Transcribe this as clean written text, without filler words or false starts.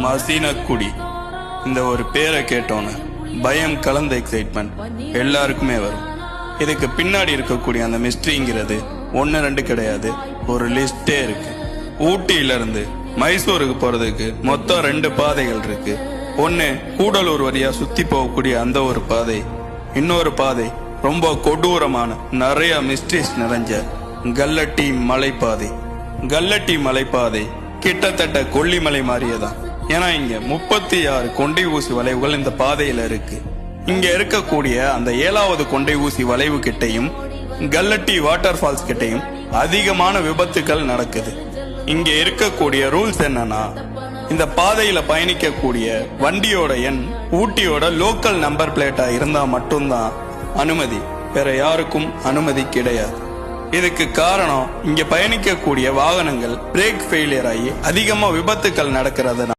மசீனக்குடி. இந்த ஒரு பேரை கேட்டோன்னு பயம் கலந்த எக்ஸைட்மெண்ட் எல்லாருக்குமே வரும். இதுக்கு பின்னாடி இருக்கக்கூடிய அந்த மிஸ்ட்ரிங்கிறது 1-2 கிடையாது, ஒரு லிஸ்டே இருக்கு. ஊட்டியில இருந்து மைசூருக்கு போறதுக்கு மொத்தம் 2 பாதைகள் இருக்கு. ஒன்னு கூடலூர் வழியா சுத்தி போகக்கூடிய அந்த ஒரு பாதை, இன்னொரு பாதை ரொம்ப கொடூரமான நிறைய மிஸ்ட்ரிஸ் நிறைஞ்ச கல்லட்டி மலைப்பாதை. கல்லட்டி மலைப்பாதை கிட்டத்தட்ட கொல்லிமலை மாதிரியேதான். ஏன்னா இங்க 36 கொண்டை ஊசி வளைவுகள் இந்த பாதையில இருக்கு. இங்க இருக்கக்கூடிய அந்த 7வது கொண்டை ஊசி வளைவு கிட்டையும் கல்லட்டி வாட்டர் ஃபால்ஸ் கிட்டையும் அதிகமான விபத்துக்கள் நடக்குது. இங்க இருக்கக்கூடிய ரூல்ஸ் என்னன்னா, இந்த பாதையில பயணிக்கக்கூடிய வண்டியோட எண் ஊட்டியோட லோக்கல் நம்பர் பிளேட்டா இருந்தா மட்டும்தான் அனுமதி, வேற யாருக்கும் அனுமதி கிடையாது. இதுக்கு காரணம் இங்க பயணிக்கக்கூடிய வாகனங்கள் பிரேக் ஃபெயிலியர் ஆகி அதிகமா விபத்துக்கள் நடக்கிறது.